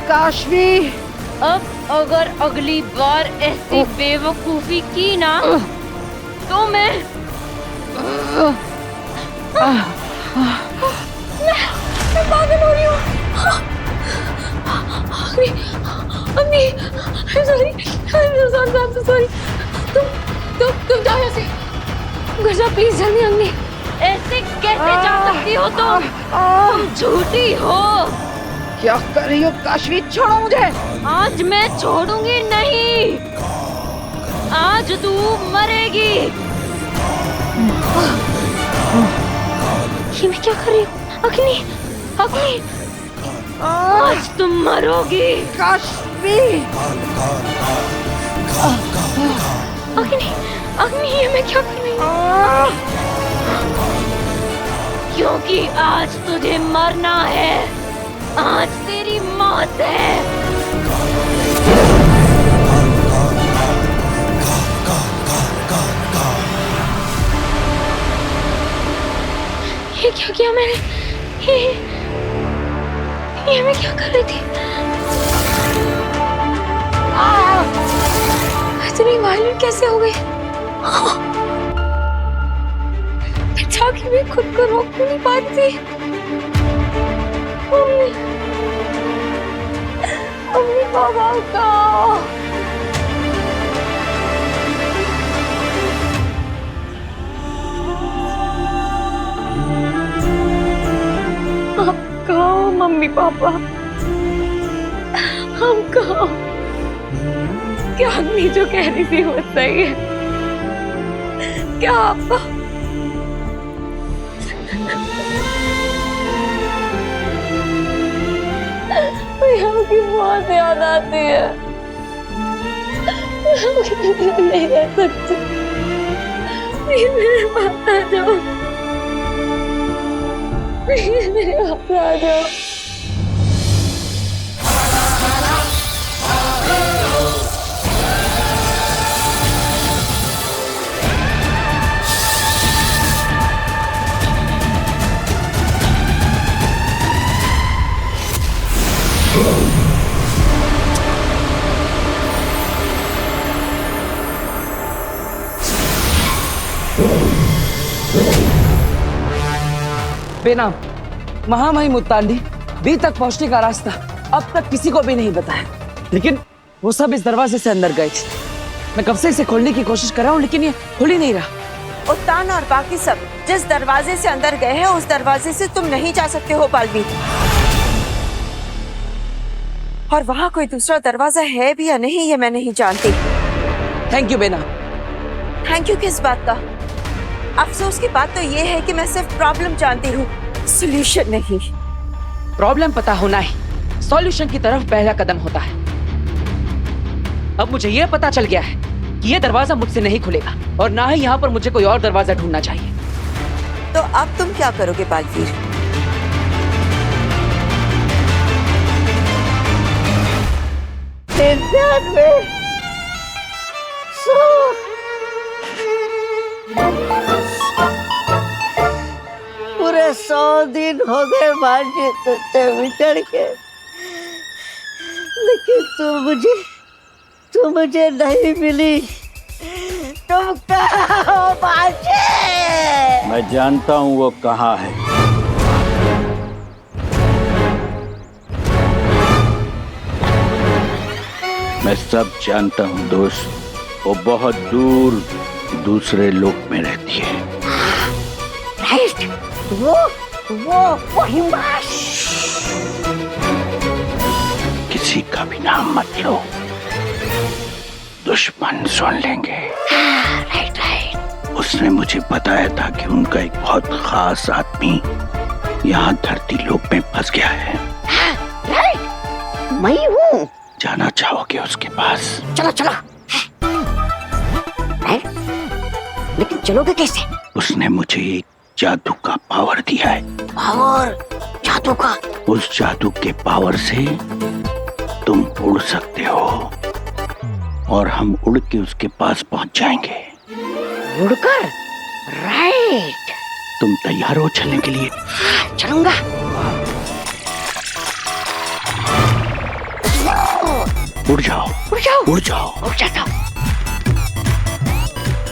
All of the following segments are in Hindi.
काशवी, अब अगर अगली बार ऐसी बेवकूफी की ना तो मैं पागल हो रही हूँ। अम्मी, सॉरी, सॉरी। तुम जाओ यहाँ से। घर जाओ प्लीज, जल्दी। अम्मी, ऐसे कैसे जा सकती हो तुम झूठी हो। क्या कर रही हो काशवी? छोड़ो मुझे। आज मैं छोड़ूंगी नहीं, आज तू मरेगी। ये मैं क्या कर रही हूँ? अग्नि, आज तुम मरोगी। काशवी, अग्नि, ये मैं क्या कर रही हूँ? क्योंकि आज तुझे मरना है, आज तेरी मौत है। ये क्या किया मैंने? ये मैं क्या कर रही थी? इतनी वायलेंट कैसे हो गई? अच्छा कि मैं खुद को रोक नहीं पा रही थी। अम्मी बाबा का कहो मम्मी पापा, हम कहो क्या अम्मी जो कह रही थी वो सही है? क्या पापा? की बहुत याद आती है। नहीं रह सकती, मेरे पास आ जाओ, मेरे पास आ जाओ। बेनाम महामाई मुत्तांडी बी तक पहुंचने का रास्ता अब तक किसी को भी नहीं बताया, लेकिन वो सब इस दरवाजे से अंदर गए थे। मैं कब से इसे खोलने की कोशिश कर रहा हूँ, लेकिन ये खुल ही नहीं रहा। उत्तान और बाकी सब जिस दरवाजे से अंदर गए हैं उस दरवाजे से तुम नहीं जा सकते हो पालवी। और वहाँ कोई दूसरा दरवाजा है भी या नहीं ये मैं नहीं जानती। थैंक यू बेना। थैंक यू किस बात का? अफसोस की बात तो ये है कि मैं सिर्फ प्रॉब्लम जानती हूँ, सॉल्यूशन नहीं। प्रॉब्लम पता होना ही सॉल्यूशन की तरफ पहला कदम होता है। अब मुझे यह पता चल गया है कि यह दरवाजा मुझसे नहीं खुलेगा और ना ही यहाँ पर मुझे कोई और दरवाजा ढूंढना चाहिए। तो अब तुम क्या करोगे बालवीर? पूरे 100 दिन हो गए भांजी तुझसे बिछड़ के, लेकिन तू मुझे नहीं मिली। तुम कहाँ हो भांजी? मैं जानता हूँ वो कहाँ है। मैं सब जानता हूँ दोस्त, वो बहुत दूर दूसरे लोक में रहती है। राइट, वो हिमाश। किसी का भी नाम मत लो, दुश्मन सुन लेंगे। राइट। उसने मुझे बताया था कि उनका एक बहुत खास आदमी यहाँ धरती लोक में फंस गया है। राइट, मैं हूँ। जाना चाहोगे उसके पास? चलो। राइट, लेकिन चलोगे कैसे? उसने मुझे एक जादू का पावर दिया है। पावर? जादू का? उस जादू के पावर से तुम उड़ सकते हो और हम उड़ के उसके पास पहुंच जाएंगे। उड़कर? राइट। तुम तैयार हो चलने के लिए? चलूंगा। उड़ जाओ।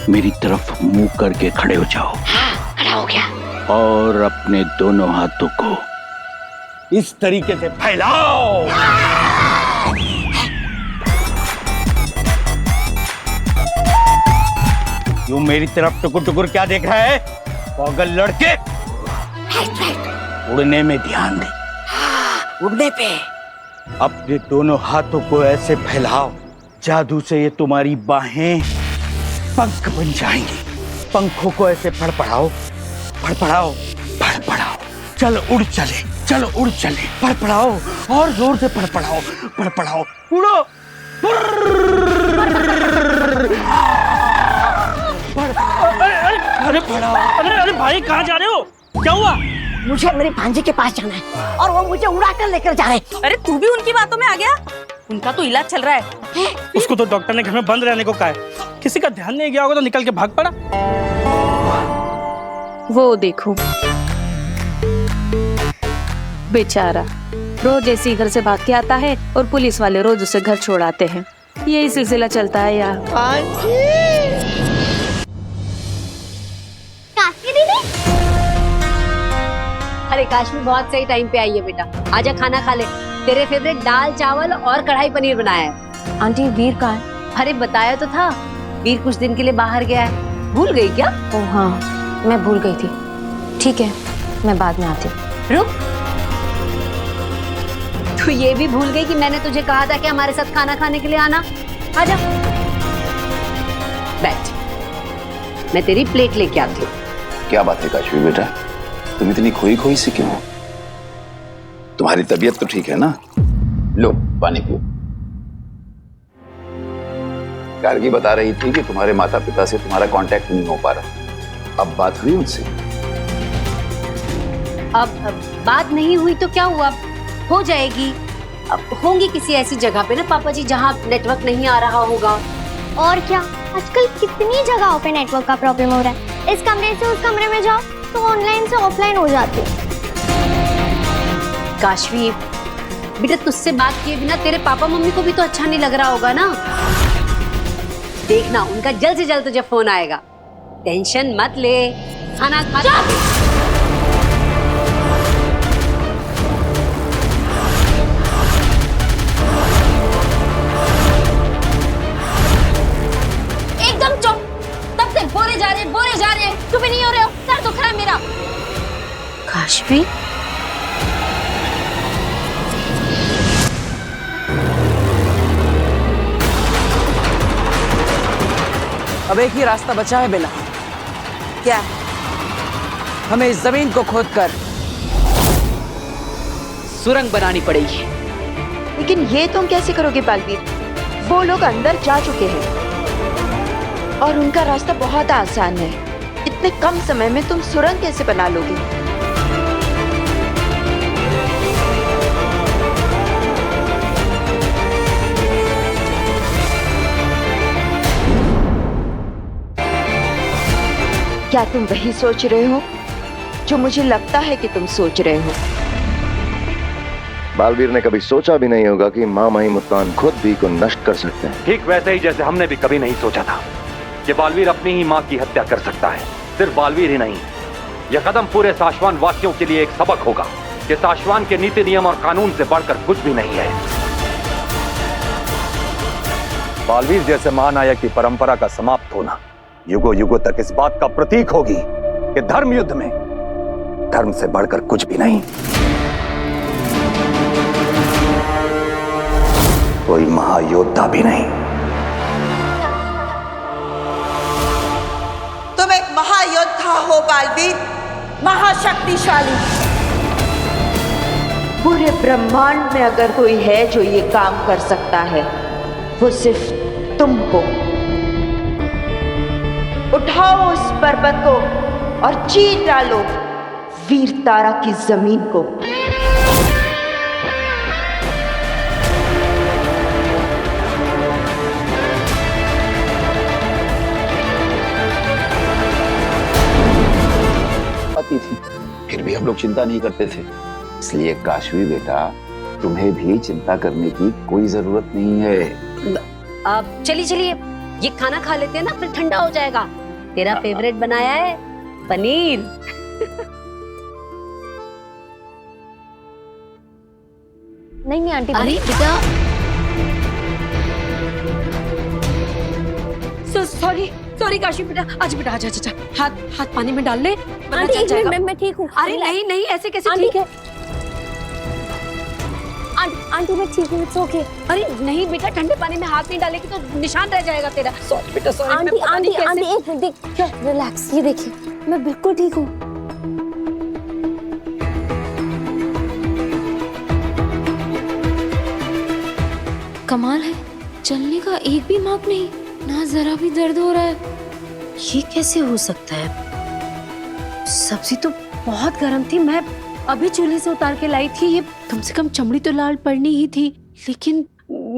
मेरी तरफ मुंह करके खड़े हो जाओ। खड़ा हो गया। और अपने दोनों हाथों को इस तरीके से फैलाओ। यूं मेरी तरफ टुकुर टुकुर क्या देख रहा है पागल लड़के? उड़ने में ध्यान दे। उड़ने पे अपने दोनों हाथों को ऐसे फैलाओ, जादू से ये तुम्हारी बाहें पंख बन जाएंगी। पंखों को ऐसे फड़फड़ाओ, फड़फड़ाओ, फड़फड़ाओ। चलो उड़ चले, चलो उड़ चले। फड़फड़ाओ और जोर से फड़फड़ाओ, फड़फड़ाओ। उड़ो। अरे अरे भाई कहाँ जा रहे हो? क्या हुआ? मुझे मेरे भांजे के पास जाना है और वो मुझे उड़ा कर लेकर जा रहे हैं। अरे तू भी उनकी बातों में आ गया? उनका तो इलाज चल रहा है। उसको तो डॉक्टर ने घर में बंद रहने को कहा है। किसी का ध्यान नहीं गया होगा तो निकल के भाग पड़ा। वो देखो बेचारा रोज ऐसे ही घर से भाग के आता है और पुलिस वाले रोज उसे घर छोड़ाते हैं। यही सिलसिला चलता है यार। काशी दीदी, अरे काश्मीर बहुत सही टाइम पे आई है बेटा। आजा खाना खा ले। तेरे फेवरेट दाल चावल और कढ़ाई पनीर बनाया है। आंटी वीर कहाँ है? अरे बताया तो था, वीर कुछ दिन के लिए बाहर गया है। भूल गई क्या? ओ हाँ, मैं भूल गई थी। ठीक है, मैं बाद में आती हूँ। रुक, तू ये भी भूल गई कि मैंने तुझे कहा था कि हमारे साथ खाना खाने के लिए आना। आजा बैठ, मैं तेरी प्लेट लेके आती हूँ। क्या बात है काशवी बेटा, तुम इतनी खोई खोई सी क्यों हो? तुम्हारी तबीयत तो ठीक है ना? लो पानी पियो। गार्गी बता रही थी कि तुम्हारे माता पिता से तुम्हारा कांटेक्ट नहीं हो पा रहा। अब बात हुई उनसे? अब बात नहीं हुई तो क्या हुआ, हो जाएगी। अब होंगी किसी ऐसी जगह पे ना पापा जी जहाँ नेटवर्क नहीं आ रहा होगा। और क्या, आजकल कितनी जगहों पे नेटवर्क का प्रॉब्लम हो रहा है। इस कमरे से उस कमरे में जाओ तो ऑनलाइन से ऑफलाइन हो जाती है। काशवी बेटा, तुझसे बात किए बिना तेरे पापा मम्मी को भी तो अच्छा नहीं लग रहा होगा ना। देखना उनका जल्द से जल्द तुझे फोन आएगा। टेंशन मत ले, खाना खा। एकदम चुप, तब से बोले जा रहे, चुप ही नहीं हो रहे हो। सर दुख रहा है मेरा। काशवी, अब एक ही रास्ता बचा है बेला। क्या? हमें इस जमीन को खोदकर सुरंग बनानी पड़ेगी। लेकिन ये तुम कैसे करोगे बालवीर? वो लोग अंदर जा चुके हैं और उनका रास्ता बहुत आसान है। इतने कम समय में तुम सुरंग कैसे बना लोगे? क्या तुम वही सोच रहे हो जो मुझे लगता है कि तुम सोच रहे हो? बालवीर ने कभी सोचा भी नहीं होगा कि माँ माही मुल्तान खुद भी को नष्ट कर सकते हैं। ठीक वैसे ही जैसे हमने भी कभी नहीं सोचा था कि बालवीर अपनी ही माँ की हत्या कर सकता है। सिर्फ बालवीर ही नहीं, यह कदम पूरे साशवान वासियों के लिए एक सबक होगा कि साशवान के नीति नियम और कानून से बढ़कर कुछ भी नहीं है। बालवीर जैसे महानायक की परंपरा का समाप्त होना युगों युगों तक इस बात का प्रतीक होगी कि धर्म युद्ध में धर्म से बढ़कर कुछ भी नहीं। कोई महायोद्धा भी नहीं। तुम एक महायोद्धा हो बालवीर, महाशक्तिशाली। पूरे ब्रह्मांड में अगर कोई है जो ये काम कर सकता है, वो सिर्फ तुम हो। उठाओ उस पर्वत को और चीर डालो वीर तारा की जमीन को। आती थी, फिर भी हम लोग चिंता नहीं करते थे। इसलिए काशवी बेटा, तुम्हें भी चिंता करने की कोई जरूरत नहीं है। अब चलिए चलिए, ये खाना खा लेते हैं ना, फिर ठंडा हो जाएगा। तेरा फेवरेट बनाया है पनीर। नहीं आंटी, अरे बेटा, सॉरी सॉरी काशी बेटा, अच्छा बेटा, अच्छा हाथ पानी में डाल ले, वरना आंटी जल एक जाएगा। मिनट, मैं ठीक हूँ। अरे नहीं नहीं, ऐसे कैसे आंटी, ठीक है? आंटी मैं ठीक हूँ, इट्स ओके। अरे नहीं बेटा, ठंडे पानी में हाथ नहीं डालेगी तो निशान रह जाएगा तेरा। सॉरी बेटा, सॉरी। आंटी आंटी आंटी एक मिनट, देख, रिलैक्स, ये देखिए मैं बिल्कुल ठीक हूँ। कमाल है, चलने का एक भी मार्क नहीं, ना जरा भी दर्द हो रहा है। ये कैसे हो सकता है? सब्जी तो बहुत गर्म थी, मैं अभी चूल्हे से उतार के लाई थी। ये कम से कम चमड़ी तो लाल पड़नी ही थी, लेकिन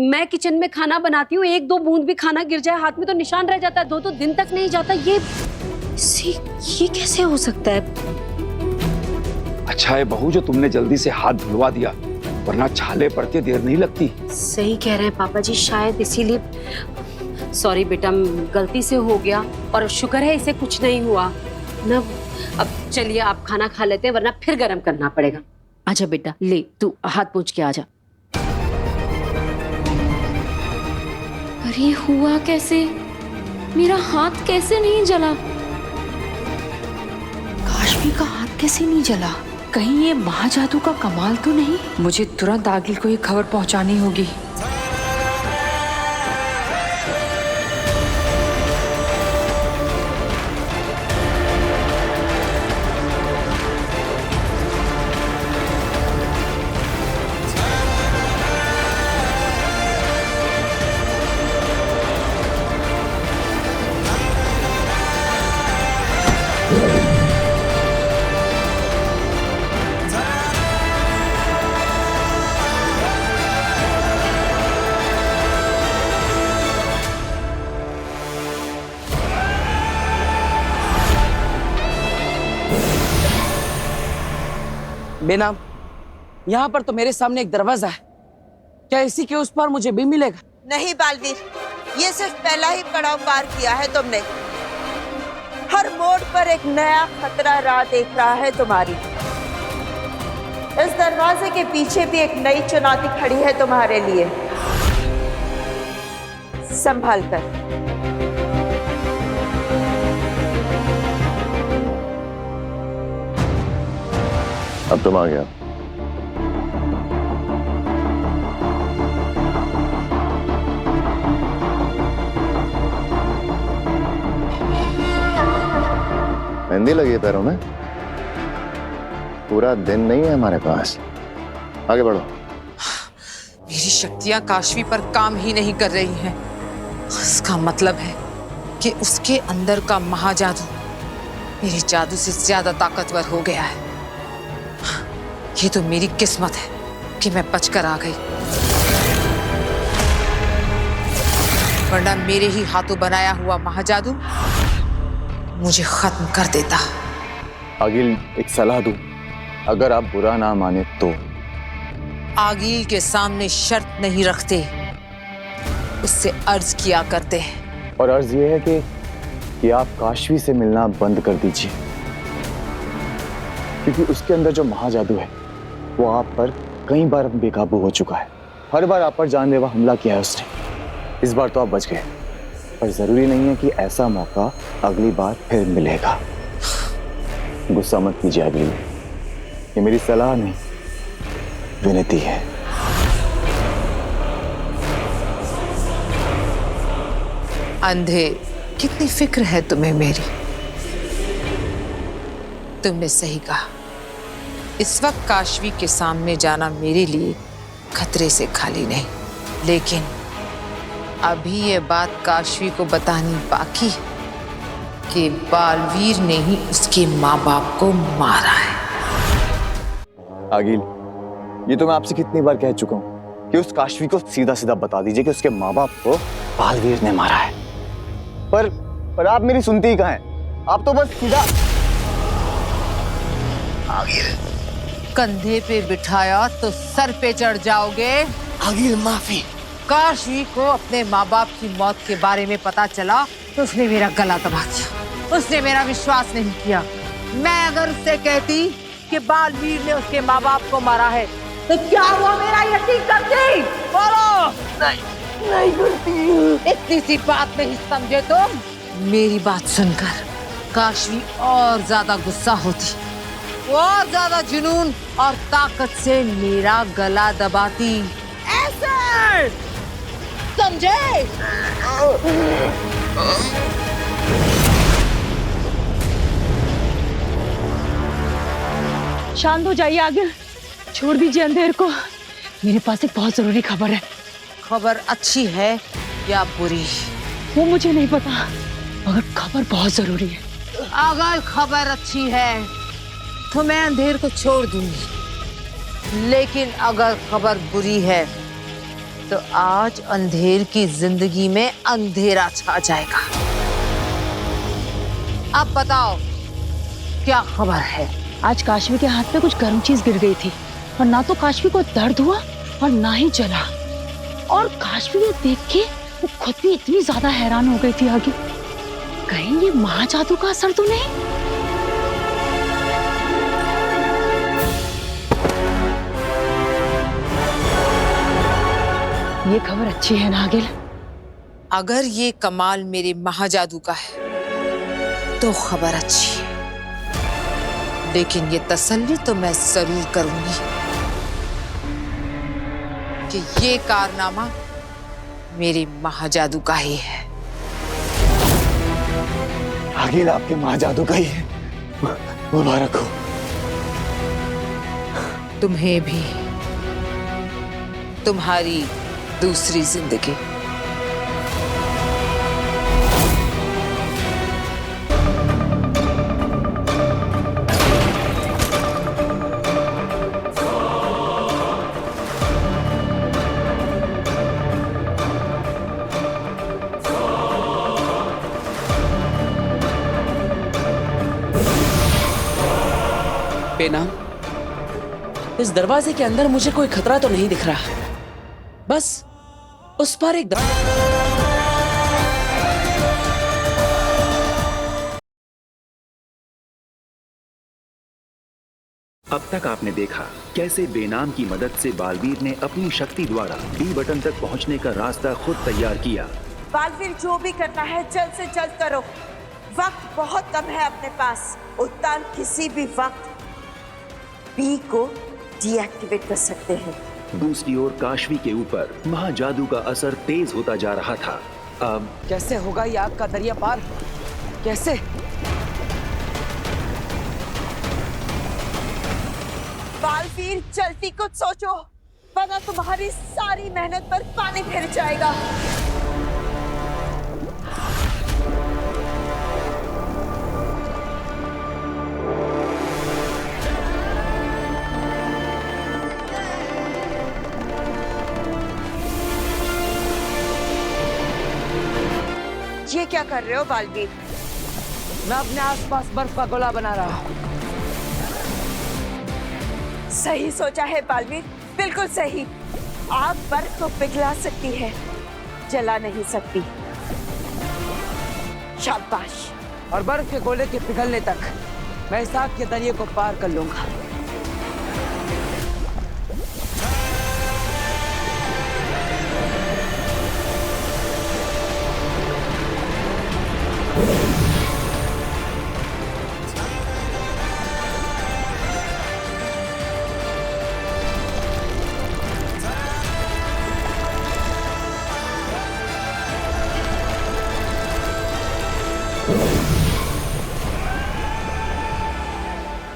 मैं किचन में खाना बनाती हूँ, एक दो बूंद भी खाना गिर जाए हाथ में तो निशान रह जाता है, दो दिन तक नहीं जाता। ये कैसे हो सकता है? अच्छा है बहू जो तुमने जल्दी से हाथ धुलवा दिया, वरना छाले पड़ते देर नहीं लगती। सही कह रहे हैं पापा जी, शायद इसीलिए। सॉरी बेटा, गलती से हो गया, और शुक्र है इसे कुछ नहीं हुआ ना। अब चलिए आप खाना खा लेते हैं, वरना फिर गर्म करना पड़ेगा। आजा बेटा, ले तू हाथ पोंछ के आजा। अरे हुआ कैसे? मेरा हाथ कैसे नहीं जला? काशवी का हाथ कैसे नहीं जला? कहीं ये महाजादू का कमाल तो नहीं? मुझे तुरंत आगिल को ये खबर पहुंचानी होगी। बेनाम, यहाँ पर तो मेरे सामने एक दरवाजा है, क्या इसी के उस पार मुझे भी मिलेगा? नहीं बालवीर, ये सिर्फ पहला ही पड़ाव पार किया है तुमने। हर मोड़ पर एक नया खतरा राह देख रहा है तुम्हारी। इस दरवाजे के पीछे भी एक नई चुनौती खड़ी है तुम्हारे लिए। संभाल कर। अब तुम आ गया। मेहंदी लगी है पैरों में? पूरा दिन नहीं है हमारे पास, आगे बढ़ो। मेरी शक्तियां काशवी पर काम ही नहीं कर रही हैं। इसका मतलब है कि उसके अंदर का महाजादू मेरे जादू से ज्यादा ताकतवर हो गया है। ये तो मेरी किस्मत है कि मैं बचकर आ गई, वरना मेरे ही हाथों बनाया हुआ महाजादू मुझे खत्म कर देता। आगिल, एक सलाह दूं, अगर आप बुरा ना माने तो। आगिल के सामने शर्त नहीं रखते, उससे अर्ज किया करते हैं। और अर्ज ये है कि आप काशवी से मिलना बंद कर दीजिए, क्योंकि उसके अंदर जो महाजादू है वो आप पर कई बार बेकाबू हो चुका है। हर बार आप पर जानलेवा हमला किया है उसने। इस बार तो आप बच गए, पर जरूरी नहीं है कि ऐसा मौका अगली बार फिर मिलेगा। गुस्सा मत कीजिए अगली, ये मेरी सलाह नहीं, विनती है। अंधे, कितनी फिक्र है तुम्हें मेरी। तुमने सही कहा, इस वक्त काशवी के सामने जाना मेरे लिए खतरे से खाली नहीं, लेकिन अभी ये बात काशवी को बतानी बाकी है कि बालवीर ने ही उसके माँ बाप को मारा है। आगिल, ये तो मैं आपसे कितनी बार कह चुका हूँ कि उस काशवी को सीधा सीधा बता दीजिए कि उसके माँ बाप को बालवीर ने मारा है, पर आप मेरी सुनती ही कहाँ हैं? आप तो बस सीधा। आगिल, कंधे पे बिठाया तो सर पे चढ़ जाओगे। आगिल, माफी काशवी को अपने माँ बाप की मौत के बारे में पता चला तो उसने मेरा गला दबा दिया। उसने मेरा विश्वास नहीं किया। मैं अगर उससे कहती कि बालवीर ने उसके माँ बाप को मारा है तो क्या वो मेरा यकीन करती? बोलो। नहीं करती। इतनी सी बात नहीं समझे तुम? मेरी बात सुनकर काशवी और ज्यादा गुस्सा होती, और ज्यादा जुनून और ताकत से मेरा गला दबाती। ऐसे समझे? शांत हो जाइए आगे, छोड़ दीजिए अंधेर को। मेरे पास एक बहुत जरूरी खबर है। खबर अच्छी है या बुरी? वो मुझे नहीं पता, मगर खबर बहुत जरूरी है। अगर खबर अच्छी है तो मैं अंधेर को छोड़ दूंगी, लेकिन अगर खबर बुरी है तो आज अंधेर की जिंदगी में अंधेरा छा जाएगा। अब बताओ क्या खबर है? आज काशवी के हाथ पे कुछ गर्म चीज गिर गई थी, और ना तो काशवी को दर्द हुआ और ना ही जला। और काशवी ये देख के वो खुद भी इतनी ज्यादा हैरान हो गई थी आगे, कहीं ये महाजादू का असर तो नहीं? ये खबर अच्छी है नागिल? अगर ये कमाल मेरे महाजादू का है तो खबर अच्छी है, लेकिन ये तसल्ली तो मैं जरूर करूंगी कि ये कारनामा मेरे महाजादू का ही है। आगिल आपके महाजादू का ही है। मुबारक हो। तुम्हें भी, तुम्हारी दूसरी जिंदगी। बेनाम, इस दरवाजे के अंदर मुझे कोई खतरा तो नहीं दिख रहा, बस उस पर एक अब तक आपने देखा कैसे बेनाम की मदद से बालवीर ने अपनी शक्ति द्वारा डी बटन तक पहुंचने का रास्ता खुद तैयार किया। बालवीर जो भी करना है जल्द से जल्द करो, वक्त बहुत कम है अपने पास। उत्तान किसी भी वक्त बी को डीएक्टिवेट कर सकते हैं। दूसरी ओर काशवी के ऊपर महाजादू का असर तेज होता जा रहा था। अब कैसे होगा ये आग का दरिया पार? कैसे? बालवीर जल्दी कुछ सोचो, वरना तुम्हारी सारी मेहनत पर पानी फिर जाएगा। ये क्या कर रहे हो बालवीर? मैं अपने आसपास बर्फ का गोला बना रहा हूँ। सही सोचा है बालवीर, बिल्कुल सही। आग बर्फ को पिघला सकती है, जला नहीं सकती। शाबाश। और बर्फ के गोले के पिघलने तक मैं इस आग के दरिये को पार कर लूंगा।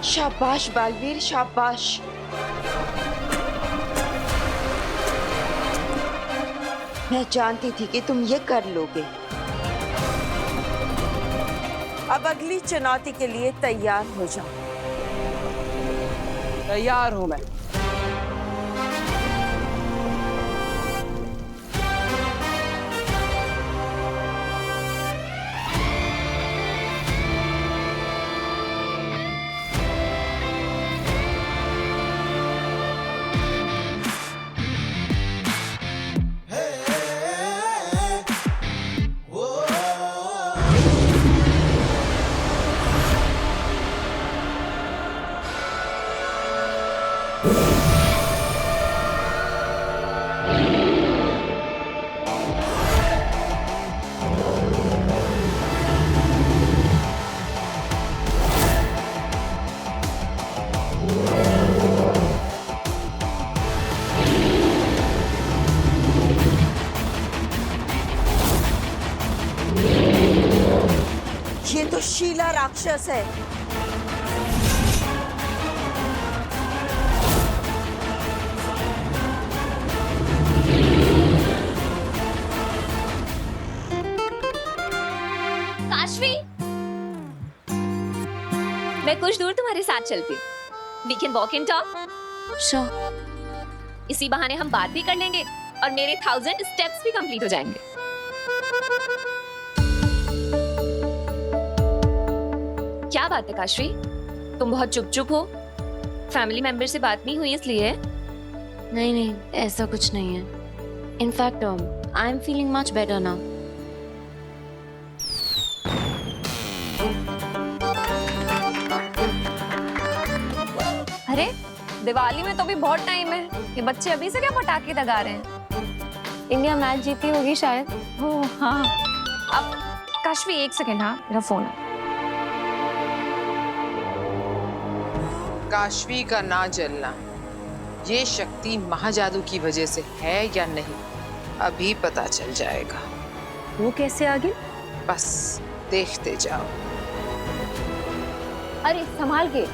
शाबाश बालवीर, शाबाश। मैं जानती थी कि तुम ये कर लोगे। अब अगली चुनौती के लिए तैयार हो जाओ। तैयार हूं मैं। ये तो शीला राक्षस है। काशवी, मैं कुछ दूर तुम्हारे साथ चलती हूँ। We can walk and talk. Sure. इसी बहाने हम बात भी कर लेंगे और मेरे 1000 स्टेप्स भी कंप्लीट हो जाएंगे। क्या बात है काशवी, तुम बहुत चुप चुप हो? फैमिली मेंबर से बात नहीं हुई इसलिए? नहीं नहीं, ऐसा कुछ नहीं है। In fact I am feeling much better now. अरे दिवाली में तो भी बहुत टाइम है, ये बच्चे अभी से क्या पटाखे दगा रहे हैं? इंडिया मैच जीती होगी शायद। ओह हाँ। अब काशवी एक सेकेंड, हाँ मेरा फोन है। काशवी का ना जलना ये शक्ति महाजादू की वजह से है या नहीं, अभी पता चल जाएगा। वो कैसे आ गई? बस देखते जाओ। अरे संभाल के।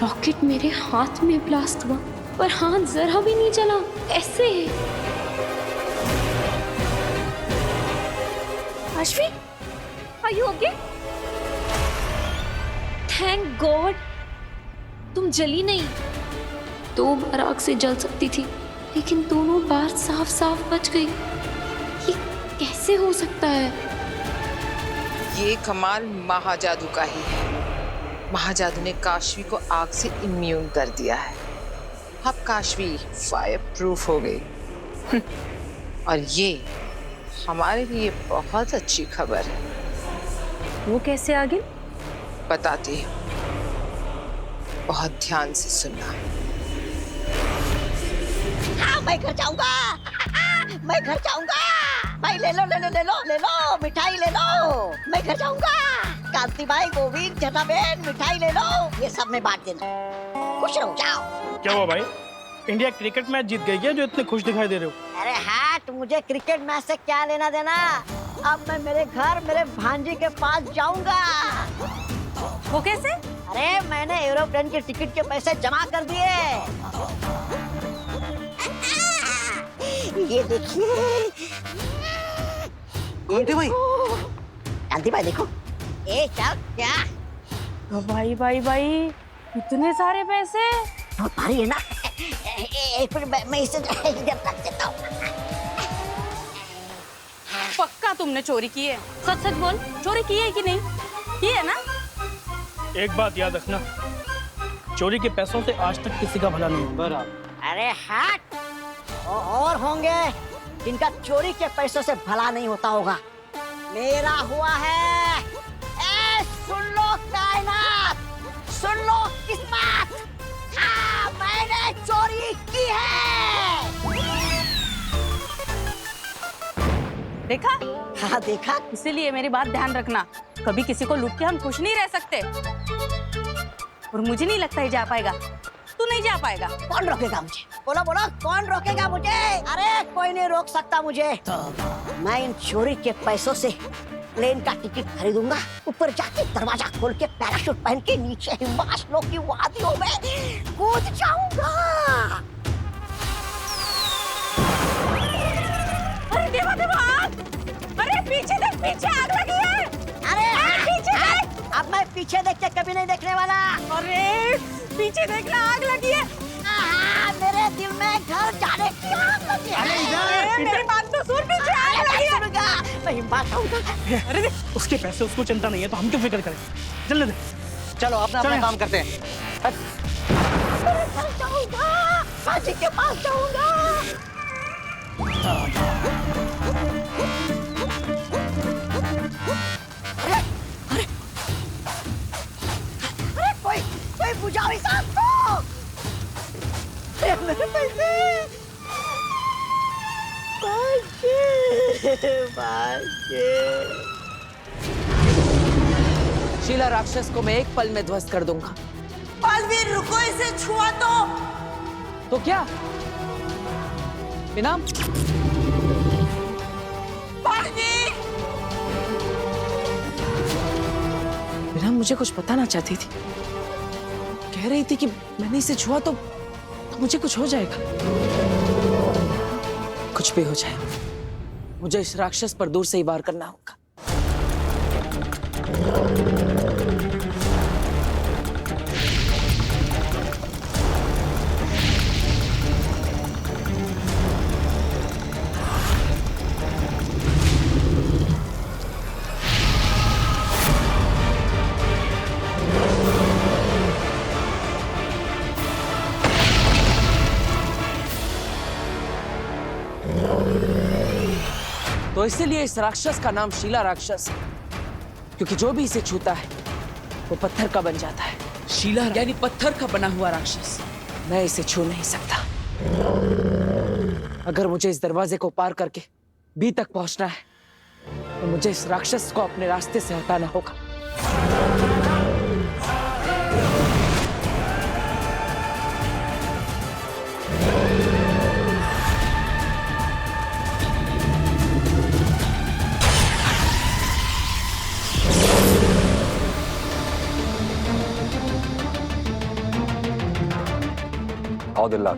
रॉकेट मेरे हाथ में ब्लास्ट हुआ पर हाथ जरा भी नहीं चला। ऐसे Kashvi, are you okay? Thank God तुम जली नहीं। 2 बार आग से जल सकती थी लेकिन दोनों बार साफ साफ बच गई। ये कैसे हो सकता है? ये कमाल महाजादू का ही है। महाजादू ने काशवी को आग से इम्यून कर दिया है। अब काशवी फायर प्रूफ हो गई। और ये हमारे लिए बहुत अच्छी खबर है। वो कैसे आ गई? बताती हूँ, बहुत ध्यान से सुनना। हाँ, मैं घर जाऊंगा। मैं घर जाऊंगा। भाई ले लो ले लो ले लो ले लो, मिठाई ले लो। मैं घर जाऊंगा। कांति भाई, गोविंद, जनाबेन, मिठाई ले लो। ये सब मैं बांट देना। खुश रहो, जाओ। क्या हुआ भाई, इंडिया क्रिकेट मैच जीत गई क्या जो इतने खुश दिखाई दे रहे हो? अरे हट, मुझे क्रिकेट मैच से क्या लेना देना। अब मैं मेरे घर मेरे भांजी के पास जाऊंगा। वो कैसे? अरे मैंने एरोप्लेन की टिकट के पैसे जमा कर दिए। ये देखिए। कांति भाई, कांति भाई देखो। ए चल क्या? भाई इतने सारे पैसे? भारी है ना। एक मिनट, मैं इसे इधर रख देता हूँ। पक्का तुमने चोरी की है? सच सच बोल, चोरी की है कि नहीं? की है ना? एक बात याद रखना, चोरी के पैसों से आज तक किसी का भला नहीं हुआ। अरे हट, और होंगे जिनका चोरी के पैसों से भला नहीं होता होगा। मेरा हुआ है। ए, सुन लो कायनात, सुन लो किस्मत। हाँ, मैंने चोरी की है। देखा? हाँ देखा। इसीलिए मेरी बात ध्यान रखना, कभी किसी को लूट के हम खुश नहीं रह सकते। और मुझे नहीं लगता है जा पाएगा। तू नहीं जा पाएगा। कौन रोकेगा मुझे? बोलो बोलो, कौन रोकेगा मुझे? अरे कोई नहीं रोक सकता मुझे। मैं इन चोरी के पैसों से प्लेन का टिकट खरीदूंगा, ऊपर जाके दरवाजा खोल के पैराशूट पहन के नीचे हिमाचलों की वादियों में कूद जाऊंगा। अरे देवा देवा आग! अरे पीछे देख, पीछे आग लगी है। अरे पीछे देख। अब मैं पीछे देख के कभी नहीं देखने वाला। अरे पीछे देखना, आग लगी है। मेरे दिल में घर जाने की आग लगी है। अरे इधर मेरी बात तो सुन, पीछे आग लगी है। मैं हिम्मत आऊंगा। अरे रे, उसके पैसे उसको चिंता नहीं है तो हम क्यों फिक्र करें? जल्दी चलो अपना अपना काम करते हैं। घर जाऊंगा, काजी के पास जाऊंगा। अरे अरे अरे कोई बुझाओ इस आग को। मेरे पैसे शीला राक्षस को मैं एक पल में ध्वस्त कर दूंगा। बालवीर रुको, इसे छुआ तो क्या इनाम? बालवीर! इनाम मुझे कुछ बताना चाहती थी, कह रही थी कि मैंने इसे छुआ तो मुझे कुछ हो जाएगा। कुछ भी हो जाए, मुझे इस राक्षस पर दूर से ही वार करना होगा। तो इसीलिए इस राक्षस का नाम शीला राक्षस है, क्योंकि जो भी इसे छूता है वो पत्थर का बन जाता है। शीला यानी पत्थर का बना हुआ राक्षस। मैं इसे छू नहीं सकता। अगर मुझे इस दरवाजे को पार करके बी तक पहुंचना है तो मुझे इस राक्षस को अपने रास्ते से हटाना होगा। आओ दिल्लाक,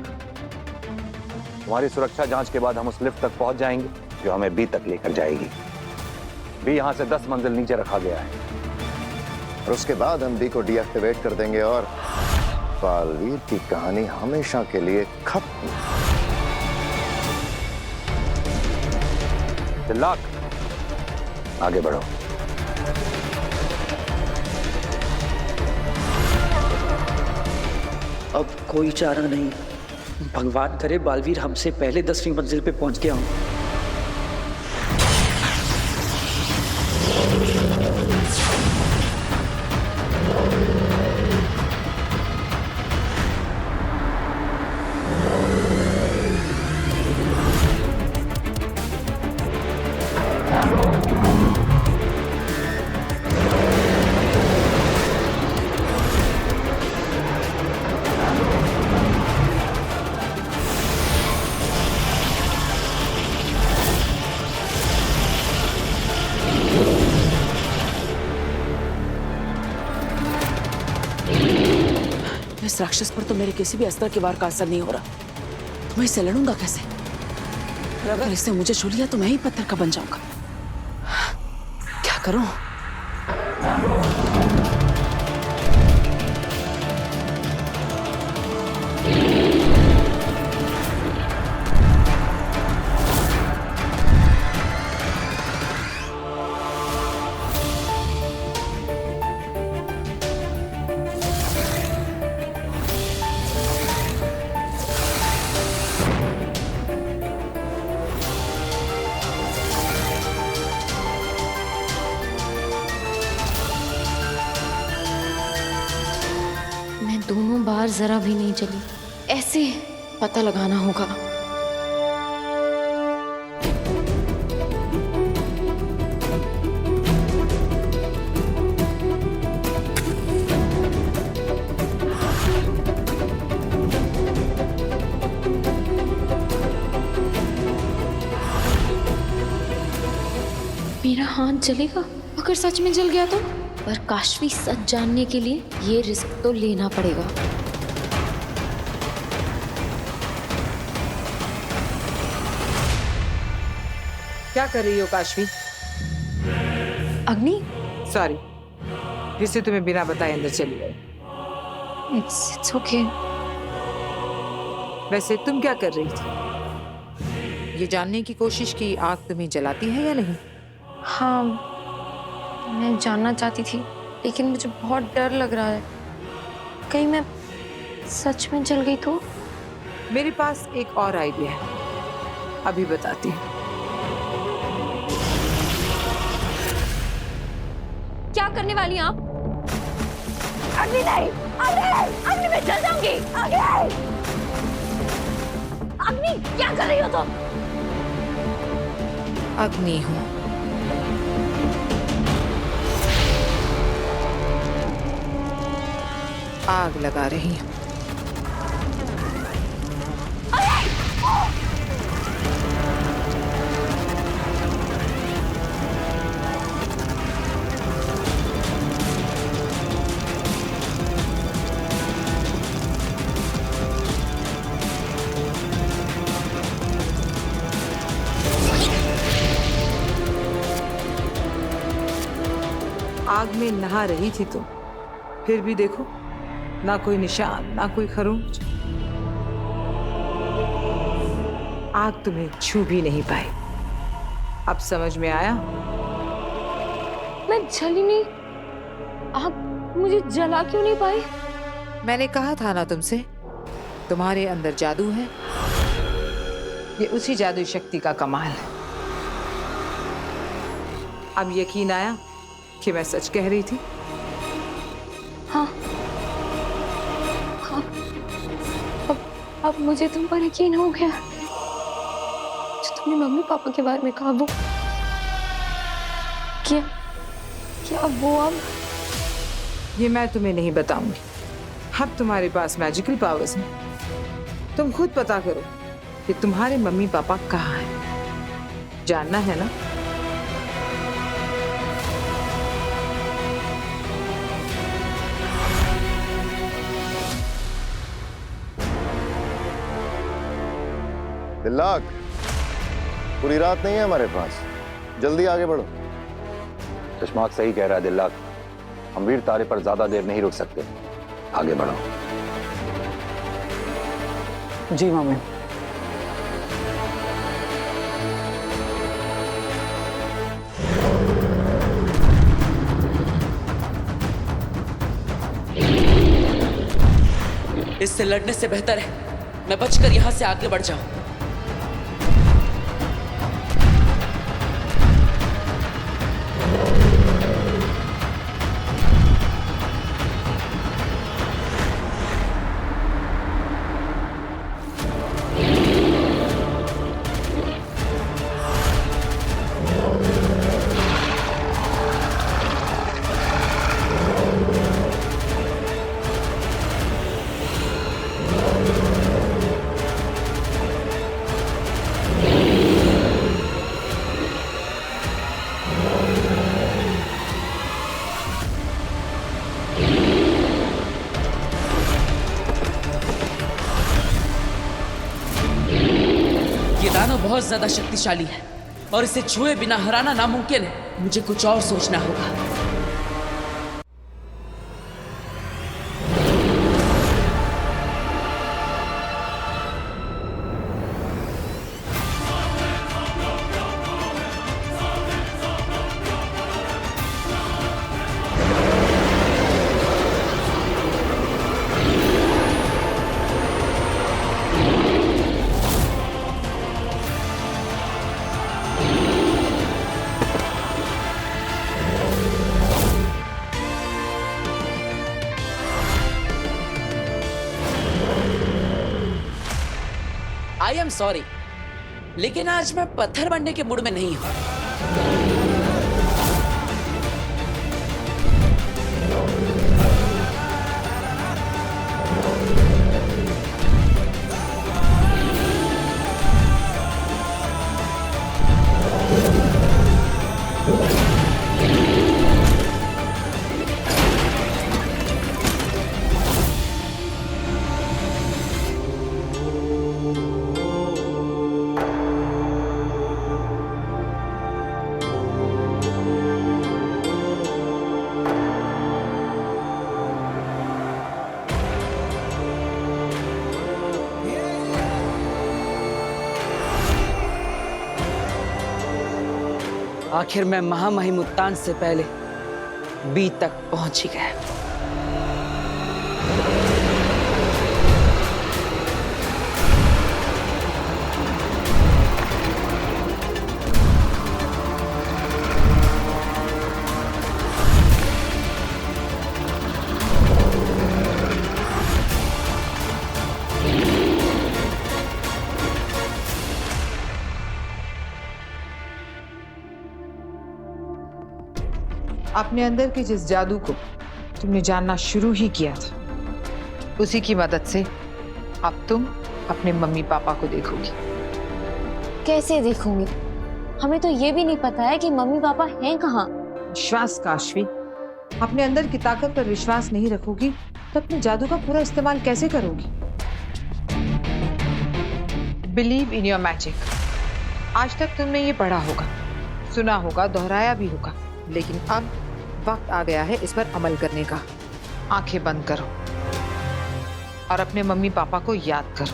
तुम्हारी सुरक्षा जांच के बाद हम उस लिफ्ट तक पहुंच जाएंगे जो हमें बी तक लेकर जाएगी। बी यहां से 10 मंजिल नीचे रखा गया है और उसके बाद हम बी को डीएक्टिवेट कर देंगे और बालवीर की कहानी हमेशा के लिए खत्म। दिल्लाक, आगे बढ़ो। अब कोई चारा नहीं। भगवान करे बालवीर हमसे पहले 10वीं मंजिल पे पहुंच गया हूं। इस राक्षस पर तो मेरे किसी भी अस्त्र के वार का असर नहीं हो रहा, तो मैं इसे लड़ूंगा कैसे? अगर इसने मुझे छू लिया तो मैं ही पत्थर का बन जाऊंगा। क्या करूं? दोनों बार जरा भी नहीं चली, ऐसे पता लगाना होगा। मेरा हाथ जलेगा अगर सच में जल गया तो। पर काशवी सच जानने के लिए ये रिस्क तो लेना पड़ेगा। क्या कर रही हो काशवी? अग्नि, सॉरी, जिससे तुम्हें बिना बताए अंदर चली गई। It's okay. वैसे तुम क्या कर रही थी? ये जानने की कोशिश की आग तुम्हें जलाती है या नहीं? हाँ, मैं जानना चाहती थी, लेकिन मुझे बहुत डर लग रहा है। कहीं मैं सच में जल गई तो? मेरे पास एक और आइडिया है, अभी बताती हूँ। क्या करने वाली हैं आप? अग्नि नहीं, अग्नि, अग्नि मैं जल जाऊंगी। अग्नि, अग्नि क्या कर रही हो तुम? अग्नि हूँ। आग लगा रही हूँ। आग में नहा रही थी तुम, फिर भी देखो, ना कोई निशान, ना कोई खरोंच। आग तुम्हें छू भी नहीं पाई। अब समझ में आया? मैं जली नहीं, आग मुझे जला क्यों नहीं पाई? मैंने कहा था ना तुमसे, तुम्हारे अंदर जादू है। ये उसी जादुई शक्ति का कमाल है। अब यकीन आया कि मैं सच कह रही थी? हाँ, हाँ, अब मुझे तुम पर यकीन हो गया। जो तुमने मम्मी पापा के बारे में कहा, वो क्या वो अब? ये मैं तुम्हें नहीं बताऊंगी। अब तुम्हारे पास मैजिकल पावर्स हैं। तुम खुद पता करो कि तुम्हारे मम्मी पापा कहाँ हैं। जानना है ना? दिल्लाक, पूरी रात नहीं है हमारे पास, जल्दी आगे बढ़ो। चश्माक सही कह रहा है दिल्लाक, हम वीर तारे पर ज्यादा देर नहीं रुक सकते, आगे बढ़ो। जी मामे। इससे लड़ने से बेहतर है मैं बचकर यहां से आगे बढ़ जाऊं। दानव बहुत ज्यादा शक्तिशाली है और इसे छुए बिना हराना नामुमकिन है। मुझे कुछ और सोचना होगा। आई एम सॉरी, लेकिन आज मैं पत्थर बनने के मूड में नहीं हूं। आखिर मैं महामहिमुत्तान से पहले बी तक पहुंच ही गया। अपने अंदर के जिस जादू को तुमने जानना शुरू ही किया था, उसी की मदद से अब तुम अपने मम्मी पापा को देखोगी। कैसे देखूंगी? हमें तो ये भी नहीं पता है कि मम्मी पापा हैं कहाँ। विश्वास काशवी, अपने अंदर की ताकत पर विश्वास नहीं रखोगी तो अपने जादू का पूरा इस्तेमाल कैसे करोगी? Believe in your magic. आज तक तुमने ये पढ़ा होगा, सुना होगा, दोहराया भी होगा, लेकिन अब वक्त आ गया है इस पर अमल करने का। आंखें बंद करो और अपने मम्मी पापा को याद करो।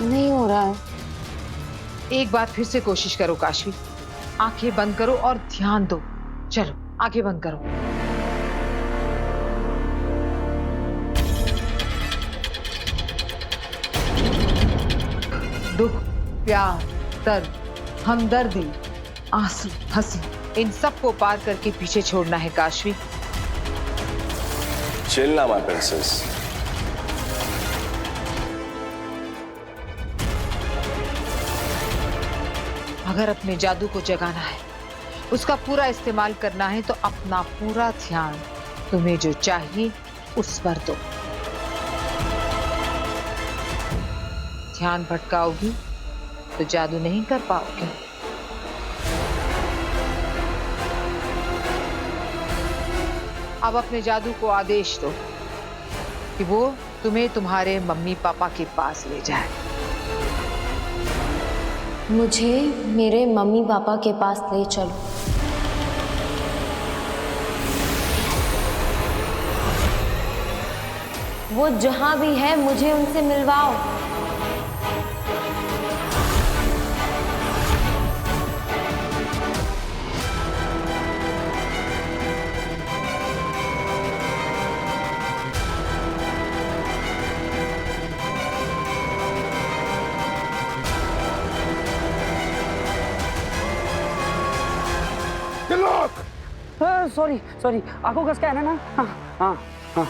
नहीं हो रहा है। एक बार फिर से कोशिश करो काशवी। आंखें बंद करो और ध्यान दो। चलो आंखें बंद करो। दुख, प्यार, दर्द, हमदर्दी, आंसू, हंसी, इन सब को पार करके पीछे छोड़ना है काशवी। चिल ना माय प्रिंसेस। अगर अपने जादू को जगाना है, उसका पूरा इस्तेमाल करना है, तो अपना पूरा ध्यान तुम्हें जो चाहिए उस पर दो। ध्यान भटकाओगी तो जादू नहीं कर पाओगे। अब अपने जादू को आदेश दो कि वो तुम्हें तुम्हारे मम्मी पापा के पास ले जाए। मुझे मेरे मम्मी पापा के पास ले चलो। वो जहां भी है मुझे उनसे मिलवाओ। सॉरी आंखों का स्कैन है ना? हाँ हाँ हाँ।